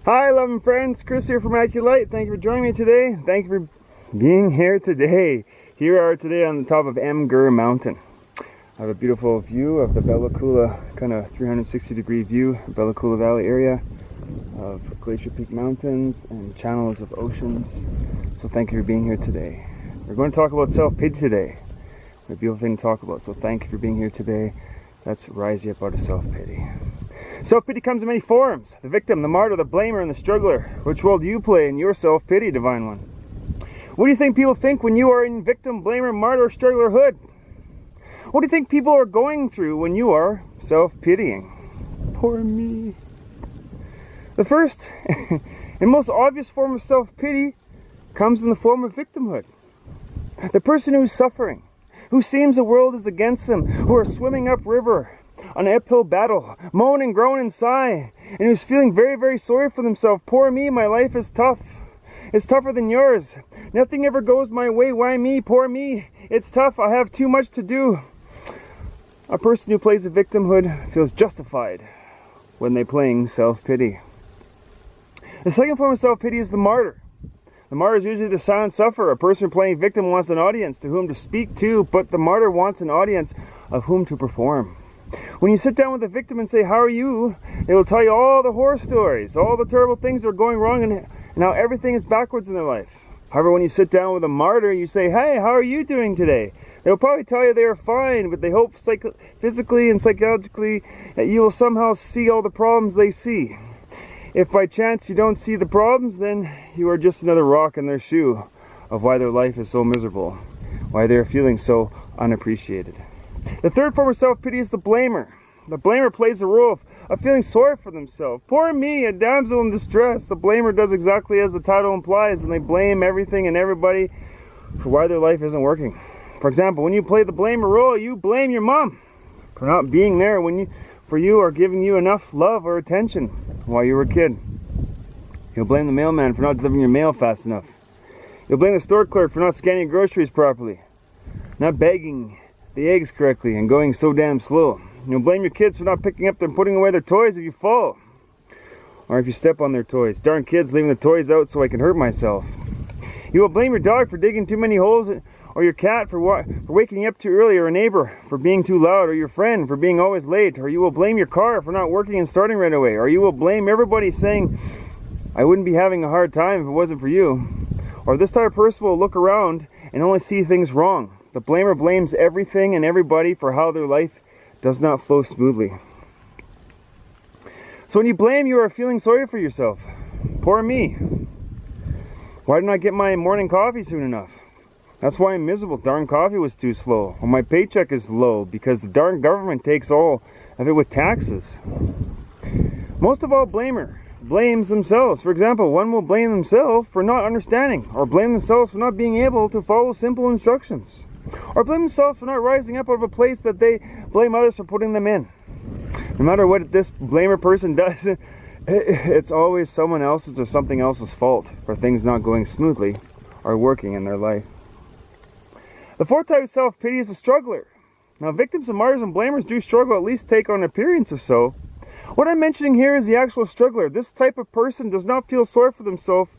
Hi, loving friends. Chris here from Light. Thank you for joining me today. Thank you for being here today. Here we are today on the top of Mgur Mountain. I have a beautiful view of the Bella Coola, kind of 360-degree view, Bella Coola Valley area of Glacier Peak Mountains and channels of oceans. So thank you for being here today. We're going to talk about self-pity today. A beautiful thing to talk about. So thank you for being here today. Let's rise you up out of self-pity. Self-pity comes in many forms. The victim, the martyr, the blamer, and the struggler. Which role do you play in your self-pity, Divine One? What do you think people think when you are in victim, blamer, martyr, or strugglerhood? What do you think people are going through when you are self-pitying? Poor me. The first and most obvious form of self-pity comes in the form of victimhood. The person who's suffering, who seems the world is against them, who are swimming upriver on an uphill battle, moan and groan and sigh, and who's feeling very, very sorry for themselves. Poor me, my life is tough. It's tougher than yours. Nothing ever goes my way. Why me? Poor me. It's tough. I have too much to do. A person who plays a victimhood feels justified when they're playing self-pity. The second form of self-pity is the martyr. The martyr is usually the silent sufferer. A person playing victim wants an audience to whom to speak to, but the martyr wants an audience of whom to perform. When you sit down with the victim and say, "How are you?" they will tell you all the horror stories, all the terrible things that are going wrong, and how everything is backwards in their life. However, when you sit down with a martyr, you say, "Hey, how are you doing today?" They'll probably tell you they are fine, but they hope physically and psychologically that you will somehow see all the problems they see. If by chance you don't see the problems, then you are just another rock in their shoe of why their life is so miserable, why they're feeling so unappreciated. The third form of self-pity is the blamer. The blamer plays the role of feeling sorry for themselves. Poor me, a damsel in distress. The blamer does exactly as the title implies, and they blame everything and everybody for why their life isn't working. For example, when you play the blamer role, you blame your mom for not being there for you or giving you enough love or attention while you were a kid. You'll blame the mailman for not delivering your mail fast enough. You'll blame the store clerk for not scanning your groceries properly, not bagging the eggs correctly, and going so damn slow. You'll blame your kids for not picking up and putting away their toys if you fall, or if you step on their toys. Darn kids leaving the toys out so I can hurt myself. You will blame your dog for digging too many holes, or your cat for waking up too early, or a neighbor for being too loud, or your friend for being always late, or you will blame your car for not working and starting right away, or you will blame everybody saying, "I wouldn't be having a hard time if it wasn't for you." Or this type of person will look around and only see things wrong. The blamer blames everything and everybody for how their life does not flow smoothly. So when you blame, you are feeling sorry for yourself. Poor me. Why didn't I get my morning coffee soon enough? That's why I'm miserable. Darn coffee was too slow. Or my paycheck is low because the darn government takes all of it with taxes. Most of all, blamer blames themselves. For example, one will blame themselves for not understanding, or blame themselves for not being able to follow simple instructions, or blame themselves for not rising up out of a place that they blame others for putting them in. No matter what this blamer person does, it's always someone else's or something else's fault for things not going smoothly or working in their life. The fourth type of self-pity is the struggler. Now, victims and martyrs and blamers do struggle, at least take on appearance of so. What I'm mentioning here is the actual struggler. This type of person does not feel sorry for themselves,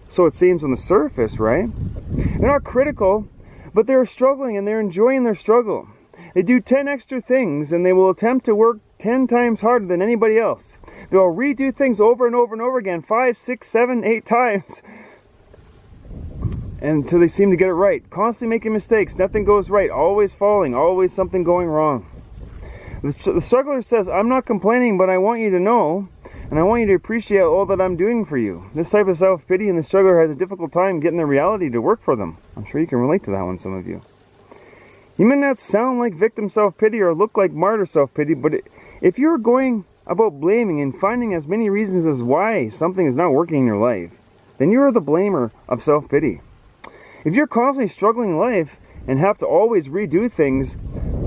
so it seems on the surface, right? They're not critical, but they're struggling and they're enjoying their struggle. They do 10 extra things and they will attempt to work 10 times harder than anybody else. They'll redo things over and over and over again, 5, 6, 7, 8 times, until they seem to get it right. Constantly making mistakes, nothing goes right, always falling, always something going wrong. The struggler says, "I'm not complaining, but I want you to know, and I want you to appreciate all that I'm doing for you." This type of self-pity and the struggler has a difficult time getting the reality to work for them. I'm sure you can relate to that one, some of you. You may not sound like victim self-pity or look like martyr self-pity, but if you're going about blaming and finding as many reasons as why something is not working in your life, then you are the blamer of self-pity. If you're constantly struggling in life and have to always redo things,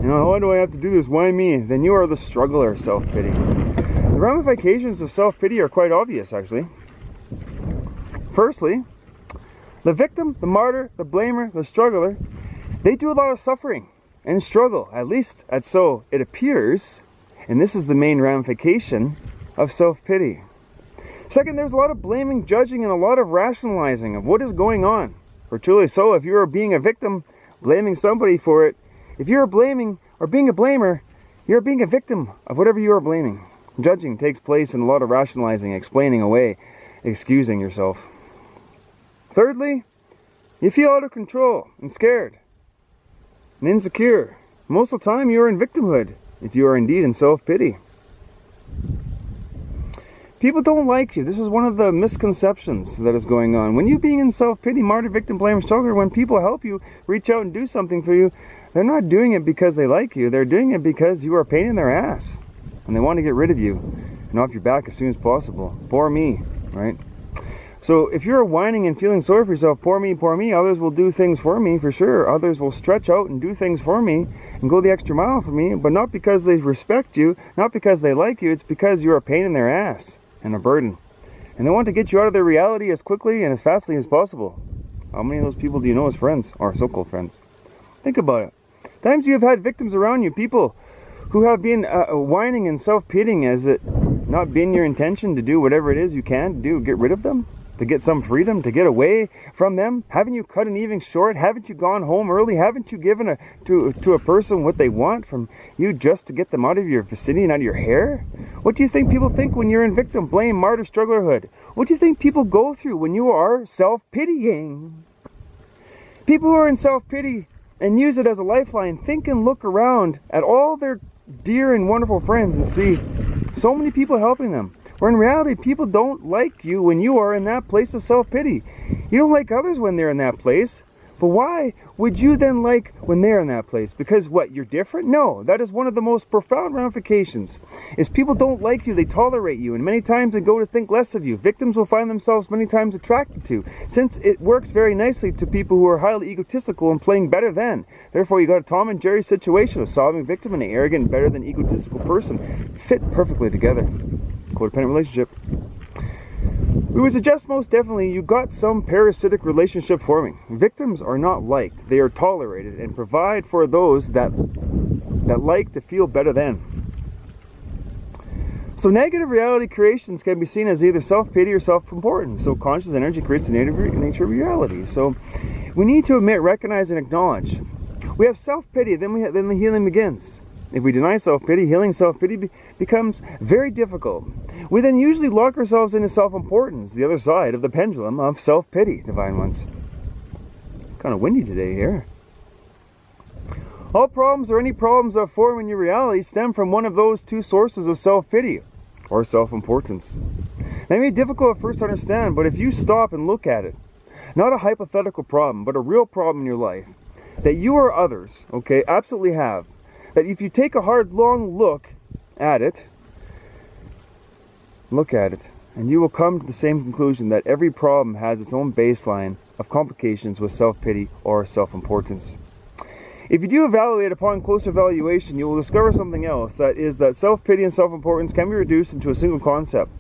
why do I have to do this? Why me? Then you are the struggler self-pity. The ramifications of self-pity are quite obvious, actually. Firstly, the victim, the martyr, the blamer, the struggler, they do a lot of suffering and struggle, at least so it appears, and this is the main ramification of self-pity. Second, there's a lot of blaming, judging, and a lot of rationalizing of what is going on. For truly so, if you are being a victim, blaming somebody for it, if you're blaming or being a blamer, you're being a victim of whatever you are blaming. Judging takes place in a lot of rationalizing, explaining away, excusing yourself. Thirdly, you feel out of control and scared and insecure. Most of the time you are in victimhood, if you are indeed in self-pity. People don't like you. This is one of the misconceptions that is going on. When you're being in self-pity, martyr, victim, blame, struggler, when people help you, reach out and do something for you, they're not doing it because they like you. They're doing it because you are a pain in their ass. And they want to get rid of you and off your back as soon as possible. Poor me, right? So if you're whining and feeling sorry for yourself, poor me, others will do things for me for sure. Others will stretch out and do things for me and go the extra mile for me, but not because they respect you, not because they like you, it's because you're a pain in their ass and a burden. And they want to get you out of their reality as quickly and as fastly as possible. How many of those people do you know as friends, or so-called friends? Think about it. Times you have had victims around you, people who have been whining and self-pitying. Has it not been your intention to do whatever it is you can to do, get rid of them? To get some freedom, to get away from them? Haven't you cut an evening short? Haven't you gone home early? Haven't you given to a person what they want from you just to get them out of your vicinity and out of your hair? What do you think people think when you're in victim, blame, martyr, strugglerhood? What do you think people go through when you are self-pitying? People who are in self-pity and use it as a lifeline, think and look around at all their dear and wonderful friends and see so many people helping them. Where in reality, people don't like you when you are in that place of self-pity. You don't like others when they're in that place. But why would you then like when they're in that place? Because what, you're different? No, that is one of the most profound ramifications. Is people don't like you, they tolerate you, and many times they go to think less of you. Victims will find themselves many times attracted to, since it works very nicely to people who are highly egotistical and playing better than. Therefore, you got a Tom and Jerry situation, a solving victim and an arrogant, better than egotistical person fit perfectly together. Codependent relationship. We would suggest most definitely you got some parasitic relationship forming. Victims are not liked. They are tolerated and provide for those that like to feel better than. So negative reality creations can be seen as either self-pity or self-importance. So conscious energy creates the nature of reality. So we need to admit, recognize, and acknowledge. We have self-pity, then the healing begins. If we deny self-pity, healing self-pity becomes very difficult. We then usually lock ourselves into self-importance, the other side of the pendulum of self-pity, divine ones. It's kind of windy today here. All problems or any problems that form in your reality stem from one of those two sources of self-pity or self-importance. That may be difficult at first to understand, but if you stop and look at it, not a hypothetical problem, but a real problem in your life, that you or others, okay, absolutely have, that if you take a hard, long look at it, and you will come to the same conclusion that every problem has its own baseline of complications with self-pity or self-importance. If you do evaluate upon closer evaluation, you will discover something else, that is that self-pity and self-importance can be reduced into a single concept.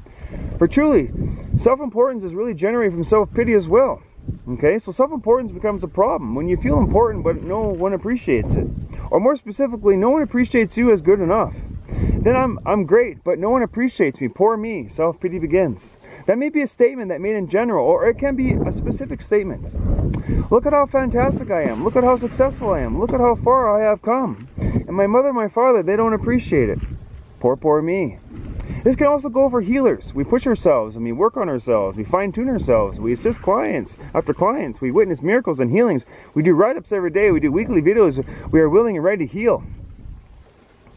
For truly, self-importance is really generated from self-pity as well. Okay, so self-importance becomes a problem when you feel important but no one appreciates it. Or more specifically, no one appreciates you as good enough. Then I'm great, but no one appreciates me. Poor me. Self-pity begins. That may be a statement that made in general, or it can be a specific statement. Look at how fantastic I am. Look at how successful I am. Look at how far I have come. And my mother and my father, they don't appreciate it. Poor me. This can also go for healers. We push ourselves and we work on ourselves. We fine-tune ourselves. We assist clients after clients. We witness miracles and healings. We do write-ups every day. We do weekly videos. We are willing and ready to heal.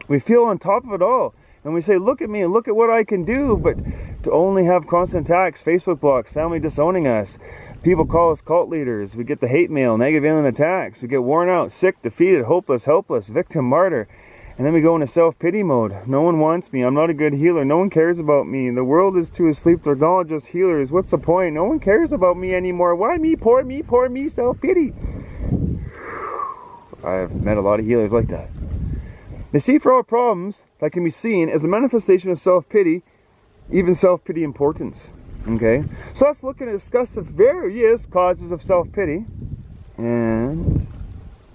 We feel on top of it all. And we say, look at me and look at what I can do. But to only have constant attacks, Facebook blocks, family disowning us. People call us cult leaders. We get the hate mail, negative alien attacks. We get worn out, sick, defeated, hopeless, helpless, victim, martyr. And then we go into self-pity mode. No one wants me. I'm not a good healer. No one cares about me. The world is too asleep to acknowledge us healers. What's the point? No one cares about me anymore. Why me? Poor me, self-pity. I've met a lot of healers like that. They see for all problems that can be seen as a manifestation of self-pity, even self-pity importance. Okay? So let's look and discuss the various causes of self-pity and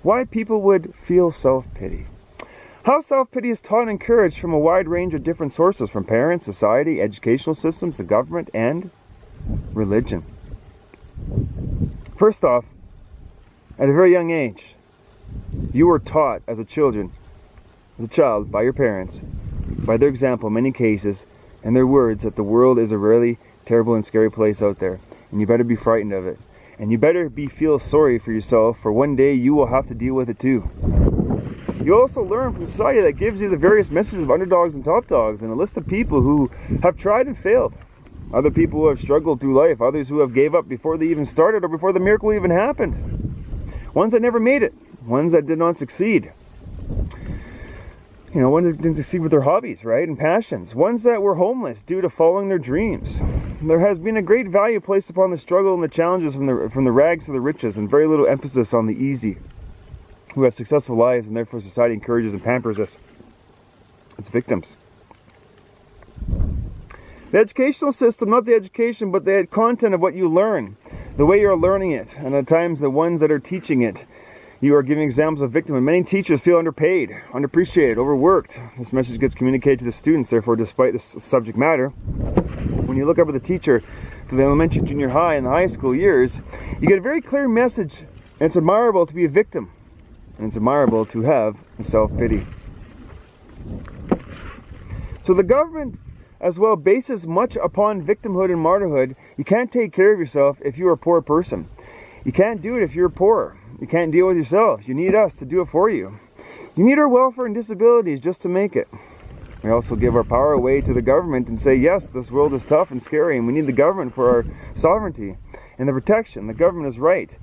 why people would feel self-pity. How self-pity is taught and encouraged from a wide range of different sources, from parents, society, educational systems, the government, and religion. First off, at a very young age, you were taught as a child by your parents, by their example in many cases, and their words, that the world is a really terrible and scary place out there, and you better be frightened of it. And you better feel sorry for yourself, for one day you will have to deal with it too. You also learn from society that gives you the various messages of underdogs and top dogs, and a list of people who have tried and failed. Other people who have struggled through life, others who have gave up before they even started or before the miracle even happened. Ones that never made it, ones that did not succeed. Ones that didn't succeed with their hobbies, right, and passions. Ones that were homeless due to following their dreams. There has been a great value placed upon the struggle and the challenges from the rags to the riches, and very little emphasis on the easy, who have successful lives, and therefore society encourages and pampers us as victims. The educational system, not the education, but the content of what you learn, the way you're learning it, and at times the ones that are teaching it. You are giving examples of victimhood. Many teachers feel underpaid, unappreciated, overworked. This message gets communicated to the students, therefore, despite the subject matter. When you look up at the teacher to the elementary, junior high, and the high school years, you get a very clear message, and it's admirable to be a victim. And it's admirable to have self-pity. So the government as well bases much upon victimhood and martyrhood. You can't take care of yourself if you're a poor person. You can't do it if you're poor. You can't deal with yourself. You need us to do it for you. You need our welfare and disabilities just to make it. We also give our power away to the government and say, yes, this world is tough and scary, and we need the government for our sovereignty and the protection. The government is right.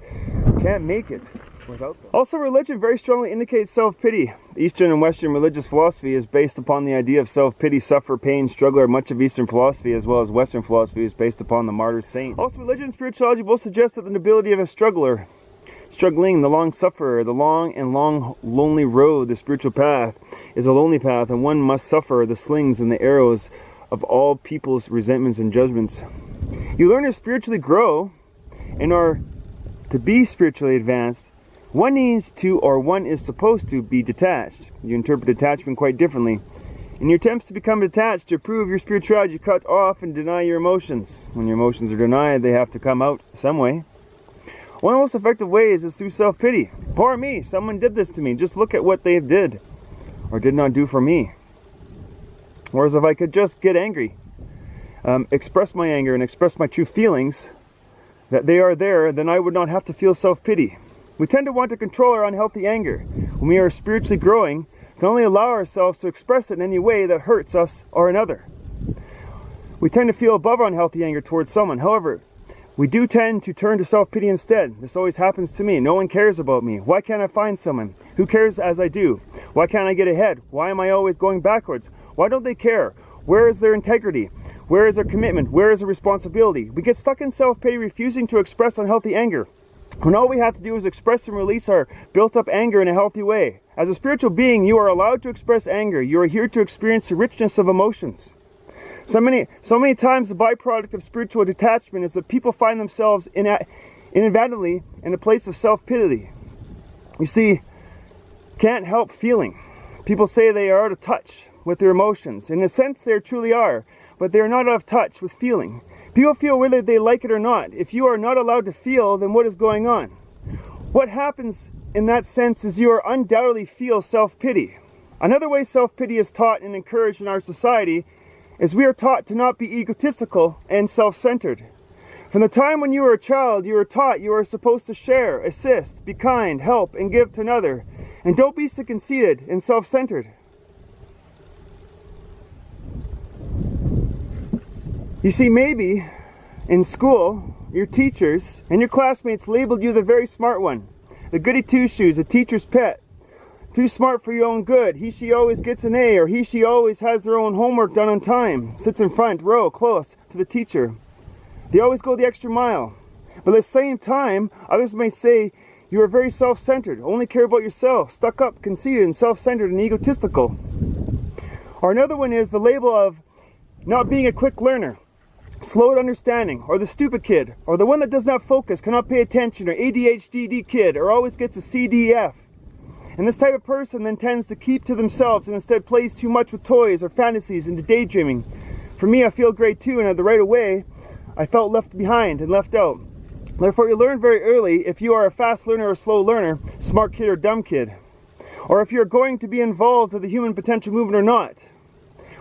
We can't make it without them. Also, religion very strongly indicates self-pity. Eastern and Western religious philosophy is based upon the idea of self-pity, suffer, pain, struggle, or much of Eastern philosophy, as well as Western philosophy, is based upon the martyr saint. Also, religion and spirituality both suggest that the nobility of a struggling, the long sufferer, the long lonely road, the spiritual path, is a lonely path, and one must suffer the slings and the arrows of all people's resentments and judgments. You learn to spiritually grow, and are to be spiritually advanced. One needs to, or one is supposed to, be detached. You interpret detachment quite differently. In your attempts to become detached, to prove your spirituality, you cut off and deny your emotions. When your emotions are denied, they have to come out some way. One of the most effective ways is through self-pity. Poor me, someone did this to me. Just look at what they did or did not do for me. Whereas if I could just get angry, express my anger and express my true feelings, that they are there, then I would not have to feel self-pity. We tend to want to control our unhealthy anger when we are spiritually growing, to only allow ourselves to express it in any way that hurts us or another. We tend to feel above our unhealthy anger towards someone. However, we do tend to turn to self-pity instead. This always happens to me. No one cares about me. Why can't I find someone who cares as I do? Why can't I get ahead? Why am I always going backwards? Why don't they care? Where is their integrity? Where is their commitment? Where is their responsibility? We get stuck in self-pity, refusing to express unhealthy anger, when all we have to do is express and release our built-up anger in a healthy way. As a spiritual being, you are allowed to express anger. You are here to experience the richness of emotions. So many times the byproduct of spiritual detachment is that people find themselves inadvertently in a place of self-pity. You see, can't help feeling. People say they are out of touch with their emotions. In a sense, they truly are, but they are not out of touch with feeling. People feel whether they like it or not. If you are not allowed to feel, then what is going on? What happens in that sense is you are undoubtedly feel self-pity. Another way self-pity is taught and encouraged in our society is we are taught to not be egotistical and self-centered. From the time when you were a child, you are taught you are supposed to share, assist, be kind, help, and give to another. And don't be so conceited and self-centered. You see, maybe in school, your teachers and your classmates labeled you the very smart one, the goody two-shoes, the teacher's pet, too smart for your own good, he, she always gets an A, or he, she always has their own homework done on time, sits in front row close to the teacher. They always go the extra mile. But at the same time, others may say you are very self-centered, only care about yourself, stuck up, conceited, and self-centered and egotistical. Or another one is the label of not being a quick learner, slow at understanding, or the stupid kid, or the one that does not focus, cannot pay attention, or ADHD kid, or always gets a CDF. And this type of person then tends to keep to themselves and instead plays too much with toys or fantasies into daydreaming. For me, I feel great too, and right away, I felt left behind and left out. Therefore, you learn very early if you are a fast learner or slow learner, smart kid or dumb kid, or if you're going to be involved with the human potential movement or not.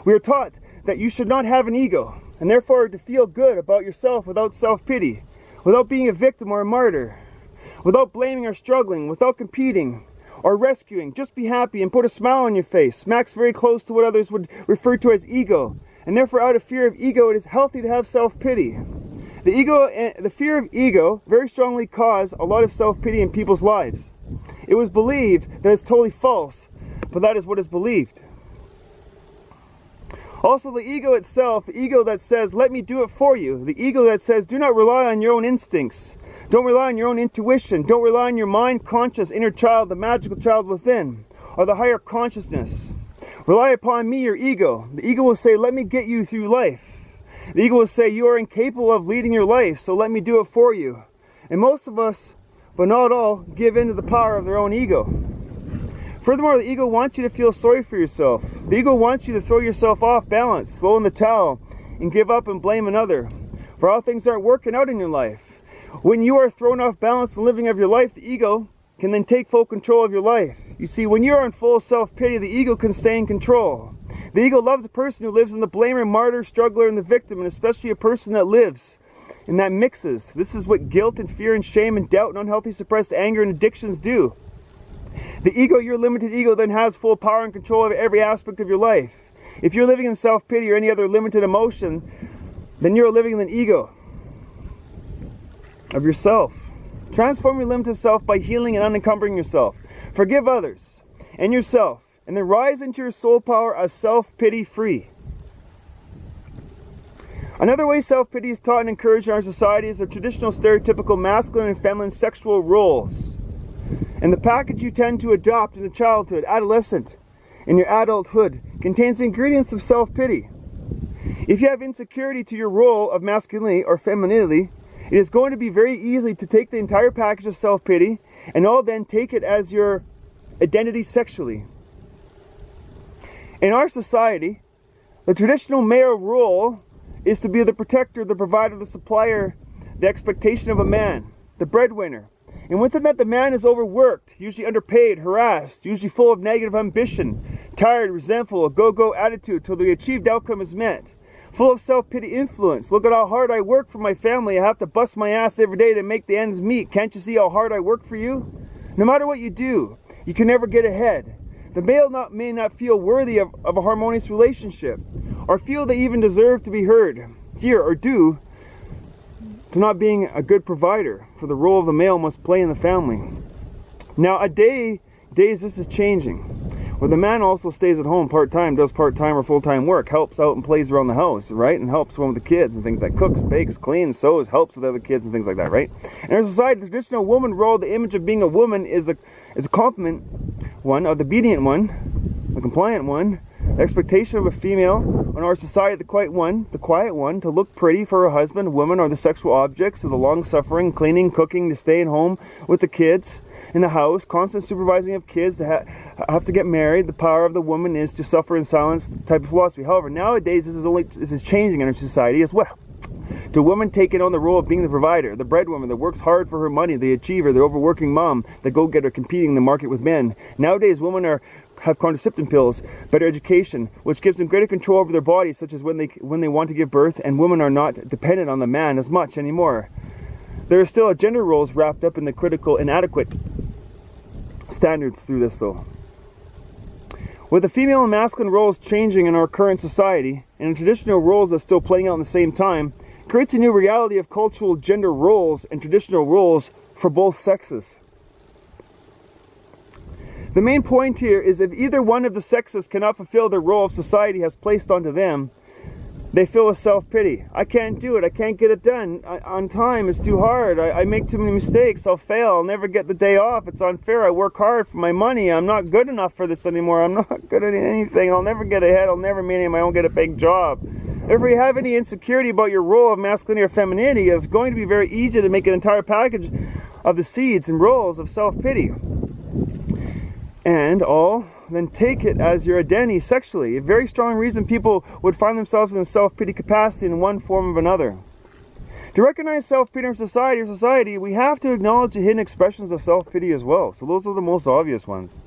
We are taught that you should not have an ego, and therefore to feel good about yourself without self-pity, without being a victim or a martyr, without blaming or struggling, without competing or rescuing. Just be happy and put a smile on your face. Smacks very close to what others would refer to as ego, and therefore out of fear of ego, it is healthy to have self-pity. The fear of ego very strongly caused a lot of self-pity in people's lives. It was believed that it's totally false, but that is what is believed. Also, the ego itself, the ego that says, let me do it for you. The ego that says, do not rely on your own instincts. Don't rely on your own intuition. Don't rely on your mind, conscious, inner child, the magical child within, or the higher consciousness. Rely upon me, your ego. The ego will say, let me get you through life. The ego will say, you are incapable of leading your life, so let me do it for you. And most of us, but not all, give in to the power of their own ego. Furthermore, the ego wants you to feel sorry for yourself. The ego wants you to throw yourself off balance, throw in the towel, and give up and blame another for how things aren't working out in your life. When you are thrown off balance in living of your life, the ego can then take full control of your life. You see, when you are in full self-pity, the ego can stay in control. The ego loves a person who lives in the blamer, martyr, struggler, and the victim, and especially a person that lives and that mixes. This is what guilt and fear and shame and doubt and unhealthy suppressed anger and addictions do. The ego, your limited ego, then has full power and control of every aspect of your life. If you're living in self-pity or any other limited emotion, then you're living in an ego of yourself. Transform your limited self by healing and unencumbering yourself. Forgive others and yourself, and then rise into your soul power of self-pity free. Another way self-pity is taught and encouraged in our society is the traditional stereotypical masculine and feminine sexual roles. And the package you tend to adopt in childhood, adolescent, and your adulthood contains the ingredients of self-pity. If you have insecurity to your role of masculinity or femininity, it is going to be very easy to take the entire package of self-pity and all then take it as your identity sexually. In our society, the traditional male role is to be the protector, the provider, the supplier, the expectation of a man, the breadwinner. And within that, the man is overworked, usually underpaid, harassed, usually full of negative ambition, tired, resentful, a go-go attitude till the achieved outcome is met. Full of self-pity influence. Look at how hard I work for my family. I have to bust my ass every day to make the ends meet. Can't you see how hard I work for you? No matter what you do, you can never get ahead. The male may not feel worthy of a harmonious relationship, or feel they even deserve to be heard, hear, or do to not being a good provider for the role the male must play in the family. Now, days this is changing, where the man also stays at home part-time, does part-time or full-time work, helps out and plays around the house, right? And helps one with the kids and things like cooks, bakes, cleans, sews, helps with other kids and things like that, right? In our society, the traditional woman role, the image of being a woman is a complement one of the obedient one, the compliant one, the expectation of a female in our society, the quiet one, to look pretty for her husband, women are the sexual objects of the long-suffering, cleaning, cooking, to stay at home with the kids in the house, constant supervising of kids, to have to get married. The power of the woman is to suffer in silence type of philosophy. However, nowadays this is changing in our society as well. To women taking on the role of being the provider, the breadwinner that works hard for her money, the achiever, the overworking mom, the go-getter competing in the market with men. Nowadays, women have contraceptive pills, better education, which gives them greater control over their bodies, such as when they want to give birth, and women are not dependent on the man as much anymore. There are still gender roles wrapped up in the critical, inadequate standards through this, though. With the female and masculine roles changing in our current society, and the traditional roles that's still playing out in the same time, creates a new reality of cultural gender roles and traditional roles for both sexes. The main point here is if either one of the sexes cannot fulfill the role of society has placed onto them, they feel a self-pity. I can't do it. I can't get it done on time. It's too hard. I make too many mistakes. I'll fail. I'll never get the day off. It's unfair. I work hard for my money. I'm not good enough for this anymore. I'm not good at anything. I'll never get ahead. I'll never meet him. I won't get a big job. If you have any insecurity about your role of masculinity or femininity, it's going to be very easy to make an entire package of the seeds and roles of self-pity. and all, then take it as your identity sexually. A very strong reason people would find themselves in a self-pity capacity in one form or another. To recognize self-pity in society, we have to acknowledge the hidden expressions of self-pity as well. So those are the most obvious ones.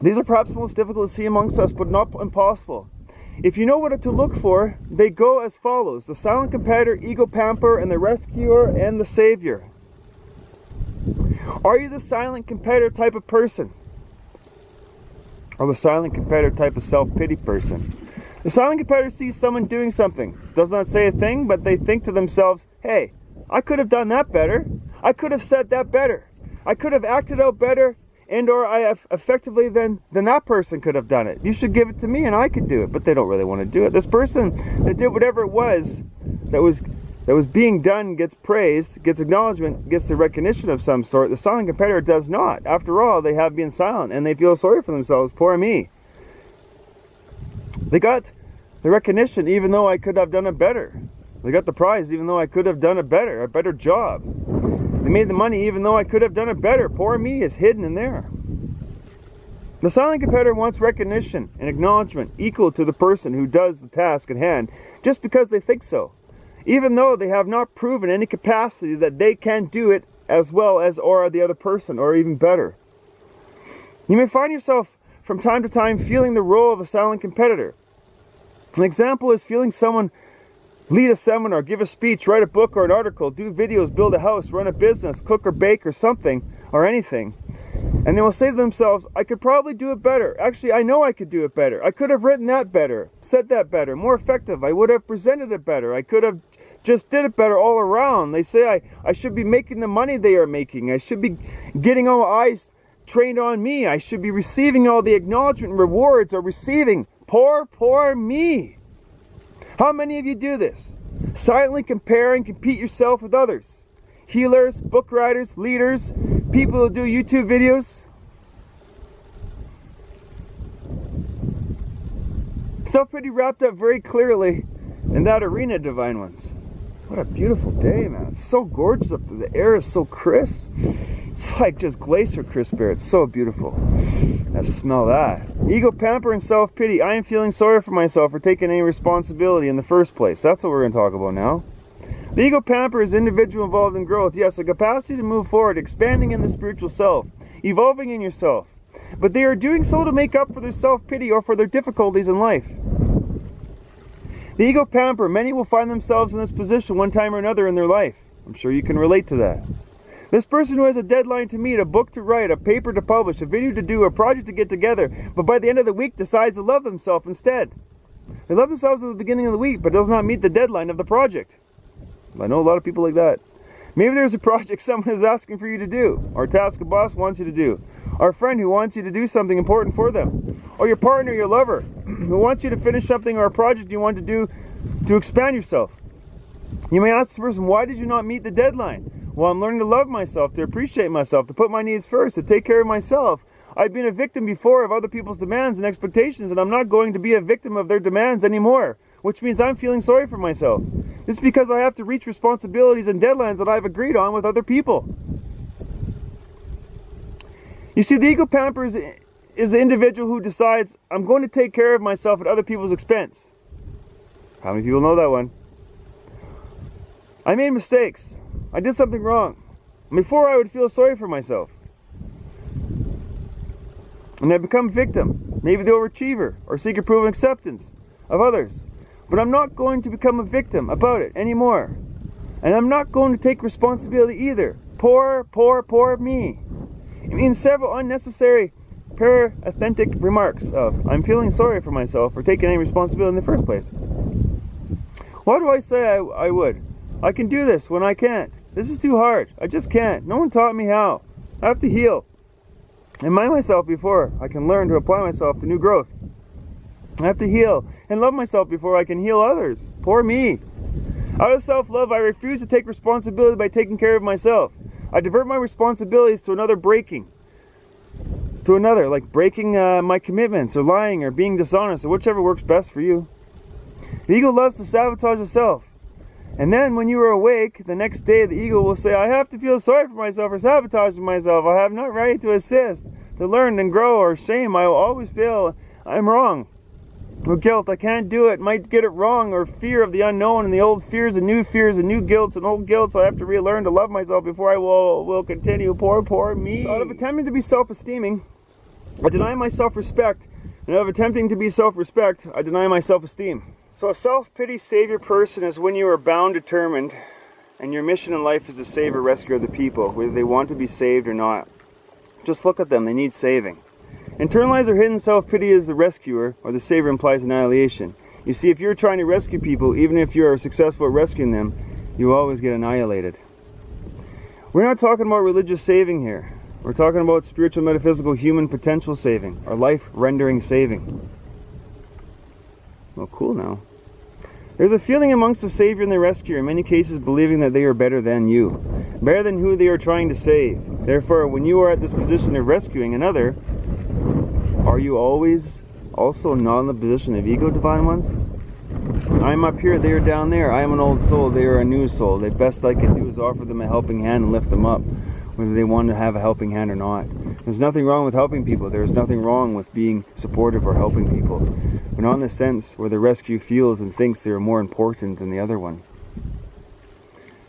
These are perhaps most difficult to see amongst us, but not impossible. If you know what to look for, they go as follows: the silent competitor, ego pamper, and the rescuer and the savior. Are you the silent competitor type of person? Or the silent competitor type of self-pity person? The silent competitor sees someone doing something, does not say a thing, but they think to themselves, hey, I could have done that better. I could have said that better. I could have acted out better, and or I have effectively than that person could have done it. You should give it to me and I could do it, but they don't really want to do it. This person that did whatever it was that was being done gets praised, gets acknowledgement, gets the recognition of some sort. The silent competitor does not. After all, they have been silent and they feel sorry for themselves. Poor me. They got the recognition even though I could have done it better. They got the prize even though I could have done it better, a better job. They made the money even though I could have done it better. Poor me is hidden in there. The silent competitor wants recognition and acknowledgement equal to the person who does the task at hand just because they think so, even though they have not proven any capacity that they can do it as well as or the other person, or even better. You may find yourself from time to time feeling the role of a silent competitor. An example is feeling someone lead a seminar, give a speech, write a book or an article, do videos, build a house, run a business, cook or bake or something or anything. And they will say to themselves, I could probably do it better. Actually, I know I could do it better. I could have written that better, said that better, more effective. I would have presented it better. I could have just did it better all around. They say I should be making the money they are making. I should be getting all eyes trained on me. I should be receiving all the acknowledgement and rewards or receiving. Poor me. How many of you do this? Silently compare and compete yourself with others. Healers, book writers, leaders, people who do YouTube videos. Self-pity wrapped up very clearly in that arena, Divine Ones. What a beautiful day, man. It's so gorgeous up there. The air is so crisp. It's like just glacier crisp air. It's so beautiful. Let's smell that. Ego pamper and self-pity. I am feeling sorry for myself for taking any responsibility in the first place. That's what we're going to talk about now. The ego pamper is individual involved in growth. Yes, a capacity to move forward, expanding in the spiritual self, evolving in yourself. But they are doing so to make up for their self-pity or for their difficulties in life. The ego pamper, many will find themselves in this position one time or another in their life. I'm sure you can relate to that. This person who has a deadline to meet, a book to write, a paper to publish, a video to do, a project to get together, but by the end of the week decides to love themselves instead. They love themselves at the beginning of the week, but does not meet the deadline of the project. I know a lot of people like that. Maybe there's a project someone is asking for you to do, or a task a boss wants you to do, or a friend who wants you to do something important for them, or your partner, your lover, who wants you to finish something or a project you want to do to expand yourself. You may ask the person, why did you not meet the deadline? Well, I'm learning to love myself, to appreciate myself, to put my needs first, to take care of myself. I've been a victim before of other people's demands and expectations, and I'm not going to be a victim of their demands anymore, which means I'm feeling sorry for myself. This is because I have to reach responsibilities and deadlines that I've agreed on with other people. You see, the ego pamper is the individual who decides, I'm going to take care of myself at other people's expense. How many people know that one? I made mistakes. I did something wrong. Before I would feel sorry for myself. And I become a victim, maybe the overachiever, or seek approval and acceptance of others. But I'm not going to become a victim about it anymore. And I'm not going to take responsibility either. Poor me. It means several unnecessary para-authentic remarks of, I'm feeling sorry for myself for taking any responsibility in the first place. Why do I say I would? I can do this when I can't. This is too hard. I just can't. No one taught me how. I have to heal and mind myself before I can learn to apply myself to new growth. I have to heal and love myself before I can heal others. Poor me. Out of self-love, I refuse to take responsibility by taking care of myself. I divert my responsibilities to another, like breaking my commitments or lying or being dishonest or whichever works best for you. The ego loves to sabotage itself. And then when you are awake, the next day the ego will say, I have to feel sorry for myself for sabotaging myself. I am not ready to assist. to learn and grow, or shame. I will always feel I'm wrong. Or guilt, I can't do it, might get it wrong, or fear of the unknown and the old fears and new guilts and old guilt. So I have to relearn to love myself before I will continue. Poor me. So out of attempting to be self-esteeming, I deny my self-respect. And out of attempting to be self-respect, I deny my self-esteem. So a self-pity savior person is when you are bound, determined, and your mission in life is to save or rescue other people, whether they want to be saved or not. Just look at them, they need saving. Internalized or hidden self-pity is the rescuer, or the savior implies annihilation. You see, if you're trying to rescue people, even if you're successful at rescuing them, you always get annihilated. We're not talking about religious saving here. We're talking about spiritual, metaphysical, human potential saving, or life-rendering saving. Well, cool now. There's a feeling amongst the savior and the rescuer, in many cases believing that they are better than you, better than who they are trying to save. Therefore, when you are at this position of rescuing another, are you always also not in the position of ego, divine ones? I'm up here, they are down there. I am an old soul, they are a new soul. The best I can do is offer them a helping hand and lift them up, whether they want to have a helping hand or not. There's nothing wrong with helping people. There's nothing wrong with being supportive or helping people. But not in the sense where the rescue feels and thinks they are more important than the other one.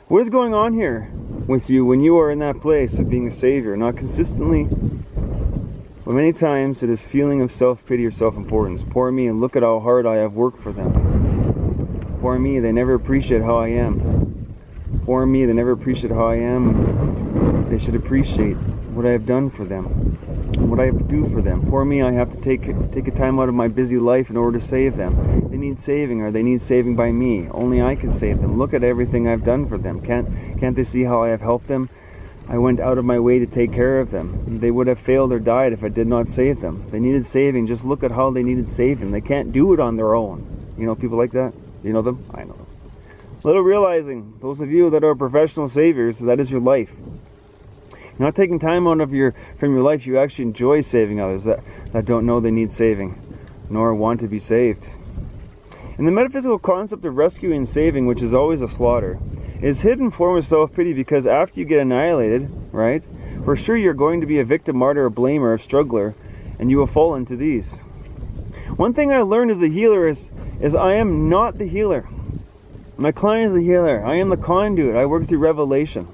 What is going on here with you when you are in that place of being a savior? Not consistently, but many times it is feeling of self-pity or self-importance. Poor me, and look at how hard I have worked for them. Poor me, they never appreciate how I am. Poor me, they never appreciate how I am. They should appreciate what I have done for them, and what I have to do for them. Poor me, I have to take a time out of my busy life in order to save them. They need saving, or they need saving by me. Only I can save them. Look at everything I've done for them. Can't they see how I have helped them? I went out of my way to take care of them. They would have failed or died if I did not save them. They needed saving. Just look at how they needed saving. They can't do it on their own. You know people like that? You know them? I know them. Little realizing, those of you that are professional saviors, that is your life. You're not taking time out of from your life. You actually enjoy saving others that don't know they need saving, nor want to be saved. In the metaphysical concept of rescuing and saving, which is always a slaughter, is hidden form of self-pity, because after you get annihilated, right, for sure you're going to be a victim, martyr, a blamer, a struggler, and you will fall into these. One thing I learned as a healer is I am not the healer. My client is the healer. I am the conduit. I work through revelation.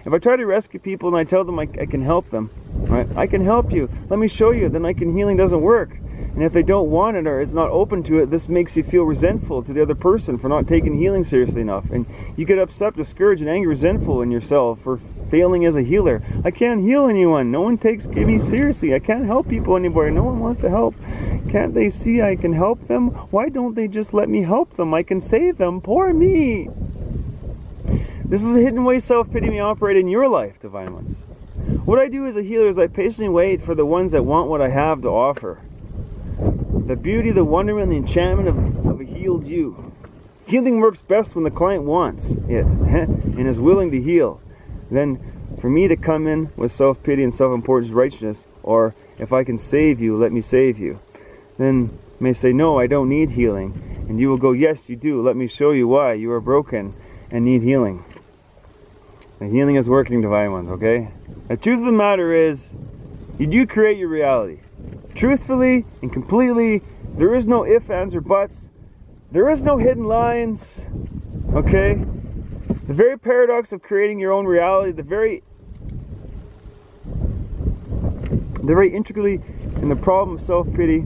If I try to rescue people and I tell them I can help them, right, I can help you, let me show you, then healing doesn't work. And if they don't want it or is not open to it, this makes you feel resentful to the other person for not taking healing seriously enough. And you get upset, discouraged, and angry, resentful in yourself for failing as a healer. I can't heal anyone. No one takes me seriously. I can't help people anymore. No one wants to help. Can't they see I can help them? Why don't they just let me help them? I can save them. Poor me. This is a hidden way self-pity may operate in your life, divine ones. What I do as a healer is I patiently wait for the ones that want what I have to offer. The beauty, the wonderment, the enchantment of a healed you. Healing works best when the client wants it and is willing to heal. Then for me to come in with self-pity and self-importance, righteousness, or if I can save you, let me save you. Then you may say, no, I don't need healing. And you will go, yes, you do. Let me show you why. You are broken and need healing. And healing is working, divine ones, okay? The truth of the matter is, you do create your reality. Truthfully and completely, there is no ifs, ands, or buts. There is no hidden lines, okay? The very paradox of creating your own reality, the very intricately in the problem of self-pity,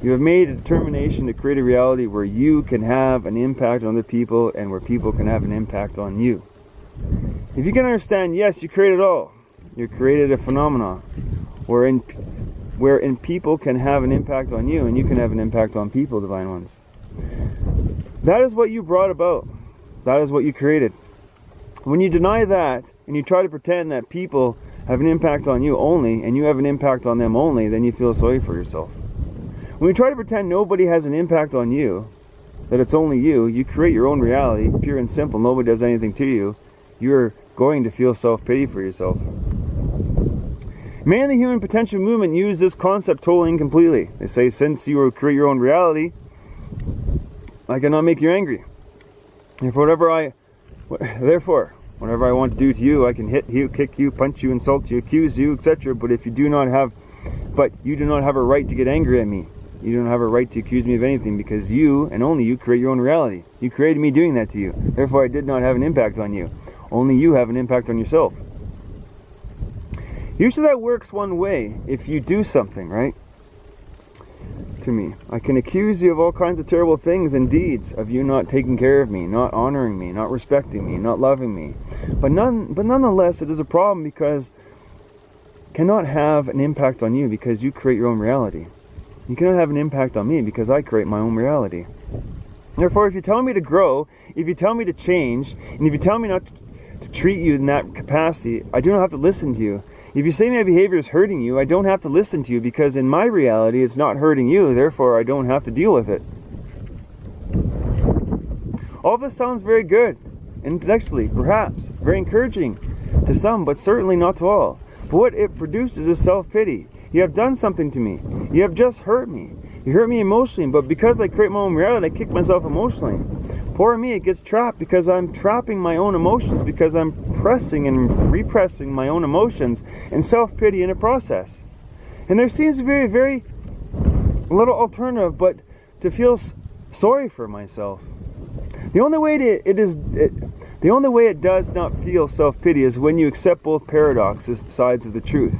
you have made a determination to create a reality where you can have an impact on other people and where people can have an impact on you. If you can understand, yes, you created it all. You created a phenomenon wherein people can have an impact on you and you can have an impact on people, divine ones. That is what you brought about. That is what you created. When you deny that and you try to pretend that people have an impact on you only and you have an impact on them only, then you feel sorry for yourself. When you try to pretend nobody has an impact on you, that it's only you, you create your own reality, pure and simple, nobody does anything to you, you're going to feel self-pity for yourself. Many in the human potential movement use this concept totally incompletely. They say, since you will create your own reality, I cannot make you angry. Therefore, whatever I want to do to you, I can hit you, kick you, punch you, insult you, accuse you, etc. But if you do not have But you do not have a right to get angry at me. You don't have a right to accuse me of anything, because you, and only you, create your own reality. You created me doing that to you. Therefore, I did not have an impact on you. Only you have an impact on yourself. Usually that works one way. If you do something, right, to me, I can accuse you of all kinds of terrible things and deeds, of you not taking care of me, not honoring me, not respecting me, not loving me. But nonetheless, it is a problem, because it cannot have an impact on you, because you create your own reality. You cannot have an impact on me, because I create my own reality. Therefore, if you tell me to grow, if you tell me to change, and if you tell me not to treat you in that capacity, I do not have to listen to you. If you say my behavior is hurting you, I don't have to listen to you, because in my reality it's not hurting you, therefore I don't have to deal with it. All this sounds very good, intellectually, perhaps, very encouraging to some, but certainly not to all. But what it produces is self-pity. You have done something to me. You have just hurt me. You hurt me emotionally, but because I create my own reality, I kick myself emotionally. Poor me, it gets trapped, because I'm trapping my own emotions, because I'm pressing and repressing my own emotions and self-pity in a process. And there seems to be very little alternative but to feel sorry for myself. The only way it does not feel self-pity is when you accept both paradoxes, sides of the truth.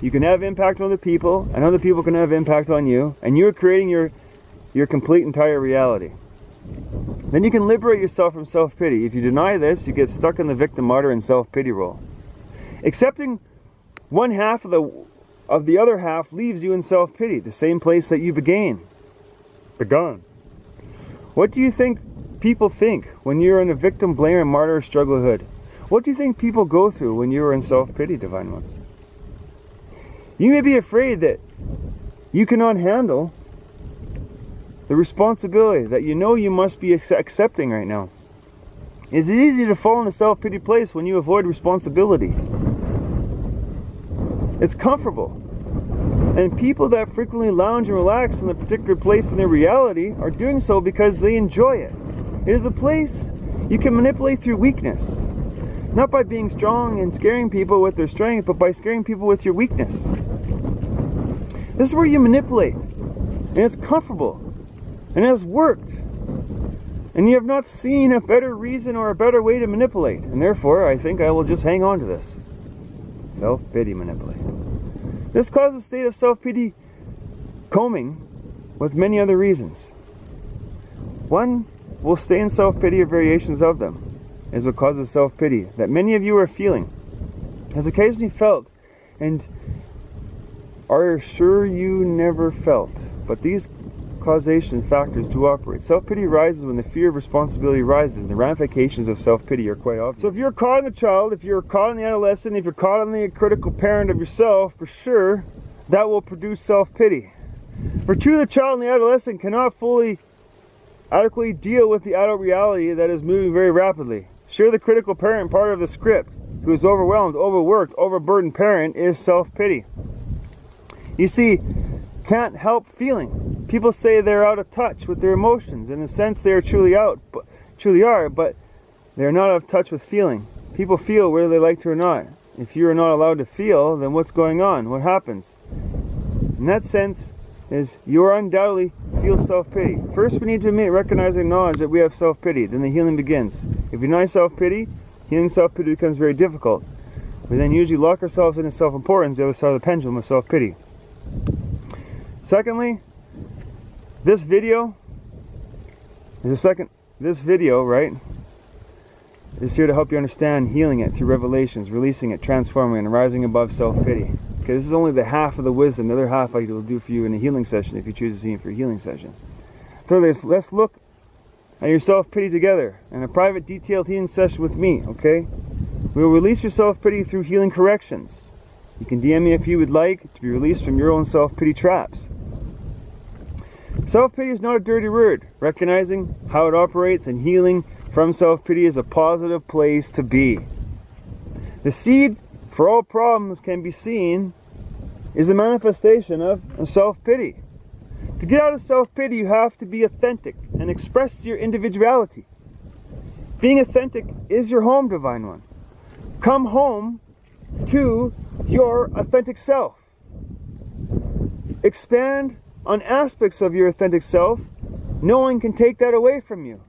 You can have impact on other people, and other people can have impact on you, and you're creating your complete entire reality. Then you can liberate yourself from self-pity. If you deny this, you get stuck in the victim, martyr, and self-pity role. Accepting one half of the other half leaves you in self-pity, the same place that you began. What do you think people think when you're in a victim, blame, and martyr strugglehood? What do you think people go through when you're in self-pity, divine ones? You may be afraid that you cannot handle the responsibility that you know you must be accepting right now. Is it easy to fall in a self-pity place when you avoid responsibility? It's comfortable. And people that frequently lounge and relax in a particular place in their reality are doing so because they enjoy it. It is a place you can manipulate through weakness. Not by being strong and scaring people with their strength, but by scaring people with your weakness. This is where you manipulate. And it's comfortable. And it has worked. And you have not seen a better reason or a better way to manipulate. And therefore, I think I will just hang on to this. Self-pity manipulate. This causes a state of self-pity combing with many other reasons. One will stay in self-pity or variations of them, is what causes self-pity that many of you are feeling, has occasionally felt, and are sure you never felt. But these causation factors do operate. Self-pity rises when the fear of responsibility rises, and the ramifications of self-pity are quite obvious. So if you're caught in the child, if you're caught in the adolescent, if you're caught in the critical parent of yourself, for sure, that will produce self-pity. For true, the child and the adolescent cannot fully adequately deal with the adult reality that is moving very rapidly. Sure, the critical parent part of the script, who is overwhelmed, overworked, overburdened parent, is self-pity. You see, can't help feeling. People say they're out of touch with their emotions. In a sense, they are truly are, but they're not out of touch with feeling. People feel whether they like to or not. If you are not allowed to feel, then what's going on? What happens? In that sense, is you are undoubtedly feel self-pity. First, we need to admit, recognize, and acknowledge that we have self-pity. Then the healing begins. If we deny self-pity, healing self-pity becomes very difficult. We then usually lock ourselves into self-importance, the other side of the pendulum of self-pity. Secondly, this video, right, is here to help you understand healing it through revelations, releasing it, transforming it, and rising above self-pity. Okay, this is only the half of the wisdom. The other half I will do for you in a healing session if you choose to see it for a healing session. Thirdly, let's look at your self-pity together in a private, detailed healing session with me, okay? We will release your self-pity through healing corrections. You can DM me if you would like to be released from your own self-pity traps. Self-pity is not a dirty word. Recognizing how it operates and healing from self-pity is a positive place to be. The seed for all problems can be seen is a manifestation of self-pity. To get out of self-pity, you have to be authentic and express your individuality. Being authentic is your home, Divine One. Come home to your authentic self. expand on aspects of your authentic self, no one can take that away from you.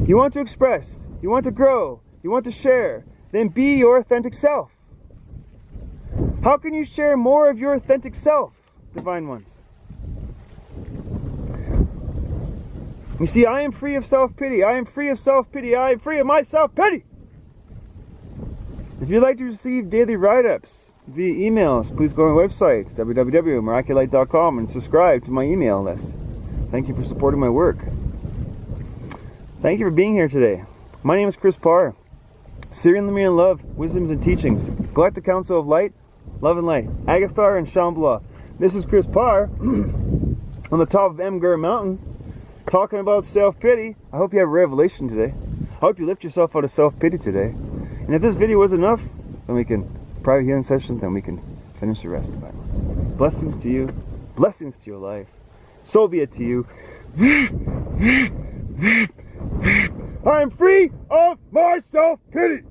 You want to express, you want to grow, you want to share, then be your authentic self. How can you share more of your authentic self, divine ones? You see, I am free of self-pity. I am free of self-pity. I am free of my self-pity. If you'd like to receive daily write-ups via emails, please go to my website, www.miraculite.com, and subscribe to my email list. Thank you for supporting my work. Thank you for being here today. My name is Chris Parr. Syrian Lemurian Love, Wisdoms and Teachings, Galactic Council of Light, Love and Light, Agathar and Shambhala. This is Chris Parr on the top of Emger Mountain, talking about self-pity. I hope you have a revelation today. I hope you lift yourself out of self-pity today. And if this video was enough, then we can, private healing session, then we can finish the rest of my ones. Blessings to you. Blessings to your life. So be it to you. I am free of my self-pity.